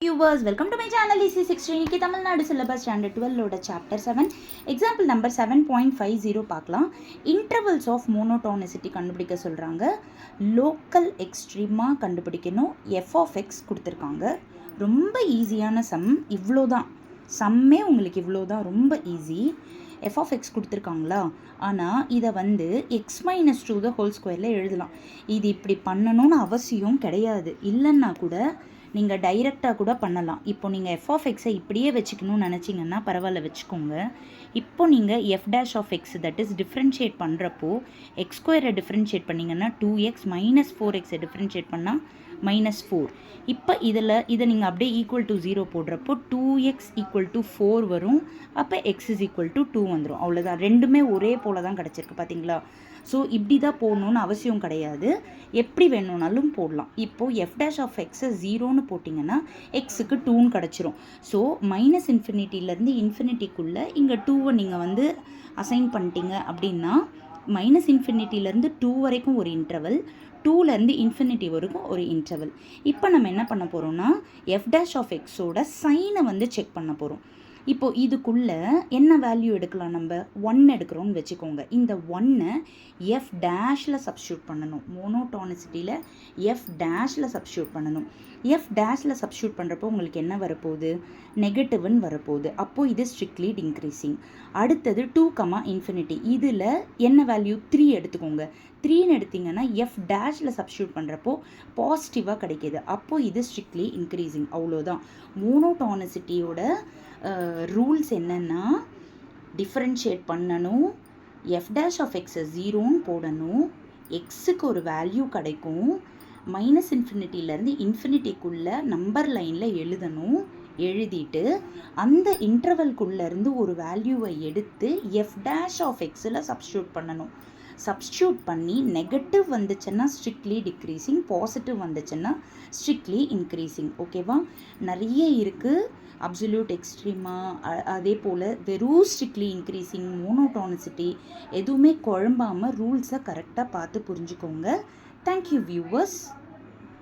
Viewers, welcome to my channel EC16. இன்னைக்கு Tamil Nadu syllabus standard 12 ஓட chapter 7 example number 7.50 பார்க்கலாம். Intervals of monotonicity கண்டுபிடிக்க சொல்கிறாங்க. லோக்கல் எக்ஸ்ட்ரீமா கண்டுபிடிக்கணும். எஃப் ஆஃப் எக்ஸ் கொடுத்துருக்காங்க. ரொம்ப ஈஸியான சம். இவ்வளோ தான் சம்மே உங்களுக்கு இவ்வளோ தான், ரொம்ப ஈஸி. எஃப் ஆஃப் எக்ஸ் கொடுத்துருக்காங்களா, ஆனால் இதை வந்து எக்ஸ் மைனஸ் 2 த ஹோல் ஸ்கொயரில் எழுதலாம். இது இப்படி பண்ணணும்னு அவசியம் கிடையாது. இல்லைன்னா கூட நீங்கள் டைரெக்டாக கூட பண்ணலாம். இப்போ நீங்கள் எஃப் ஆஃப் எக்ஸை இப்படியே வச்சுக்கணும்னு நினச்சிங்கன்னா பரவாயில்ல, வச்சுக்கோங்க. இப்போ நீங்கள் f dash of x that is differentiate பண்ணுறப்போ எக்ஸ் ஸ்கொயரை டிஃப்ரென்ஷியேட் பண்ணிங்கன்னா 2x மைனஸ் 4xை டிஃப்ரென்ஷியேட் பண்ணால் -4. இப்போ இதை நீங்கள் அப்படியே ஈக்குவல் டு 0 போடுறப்போ 2x ஈக்குவல் டு 4 வரும். அப்போ எக்ஸ் இஸ் ஈக்குவல் டு 2 வந்துடும். அவ்வளோதான். ரெண்டுமே ஒரே போல தான் கிடச்சிருக்கு, பார்த்தீங்களா? ஸோ இப்படி தான் போடணுன்னு அவசியம் கிடையாது, எப்படி வேணும்னாலும் போடலாம். இப்போது எஃப் டேஷ் ஆஃப் எக்ஸை 0ன்னு போட்டிங்கன்னா எக்ஸுக்கு 2ன்னு கிடச்சிரும். ஸோ மைனஸ் இன்ஃபினிட்டிலேருந்து இன்ஃபினிட்டிக்குள்ளே இங்கே 2வை நீங்கள் வந்து அசைன் பண்ணிட்டீங்க அப்படின்னா மைனஸ் இன்ஃபினிட்டிலேருந்து 2 வரைக்கும் ஒரு இன்டர்வல், 2லேருந்து இன்ஃபினிட்டி வரைக்கும் ஒரு இன்டர்வல். இப்போ நம்ம என்ன பண்ண போகிறோம்னா எஃப் டேஷ் ஆஃப் எக்ஸோட சைனை வந்து செக் பண்ண போகிறோம். இப்போது இதுக்குள்ளே என்ன வேல்யூ எடுக்கலாம்? நம்ம 1 எடுக்கிறோன்னு வச்சுக்கோங்க. இந்த 1 எஃப் டேஷில் சப்ஸ்டியூட் பண்ணணும். மோனோடானிசிட்டியில் எஃப் டேஷில் சப்ஸ்டியூட் பண்ணணும். எஃப் டேஷில் சப்ஸ்டியூட் பண்ணுறப்போ உங்களுக்கு என்ன வரப்போகுது? நெகட்டிவ்னு வரப்போகுது. அப்போது இது ஸ்ட்ரிக்ட்லி டிக்ரீசிங். அடுத்தது 2, இன்ஃபினிட்டி. இதில் என்ன வேல்யூ? 3 எடுத்துக்கோங்க. 3ன்னு எடுத்திங்கன்னா எஃப் டேஷில் சப்ஸ்டியூட் பண்ணுறப்போ பாசிட்டிவாக கிடைக்கிது. அப்போது இது ஸ்ட்ரிக்ட்லி இன்க்ரீசிங். அவ்வளோதான். மோனோடானிசிட்டியோட ரூல்ஸ் என்னென்னா, டிஃப்ரென்ஷியேட் பண்ணணும், எஃப் டேஷ் ஆஃப் எக்ஸை 0ன்னு போடணும், எக்ஸுக்கு ஒரு வேல்யூ கிடைக்கும், மைனஸ் இன்ஃபினிட்டிலேருந்து இன்ஃபினிட்டிக்குள்ளே நம்பர் லைனில் எழுதணும். எழுதிட்டு அந்த இன்டர்வல்குள்ளேருந்து ஒரு வேல்யூவை எடுத்து எஃப் டேஷ் ஆஃப் எக்ஸில் சப்ஸ்டியூட் பண்ணணும். சப்ஸ்டியூட் பண்ணி நெகட்டிவ் வந்துச்சுன்னா ஸ்ட்ரிக்ட்லி டிக்ரீசிங், பாசிட்டிவ் வந்துச்சுன்னா ஸ்ட்ரிக்ட்லி இன்க்ரீசிங். ஓகேவா? நிறைய இருக்குது. அப்சல்யூட் எக்ஸ்ட்ரீமா, அதே போல் வெறும் ஸ்ட்ரிக்ட்லி இன்க்ரீசிங், மோனோடானிசிட்டி, எதுவுமே குழம்பாமல் ரூல்ஸை கரெக்டாக பார்த்து புரிஞ்சுக்கோங்க. Thank you viewers.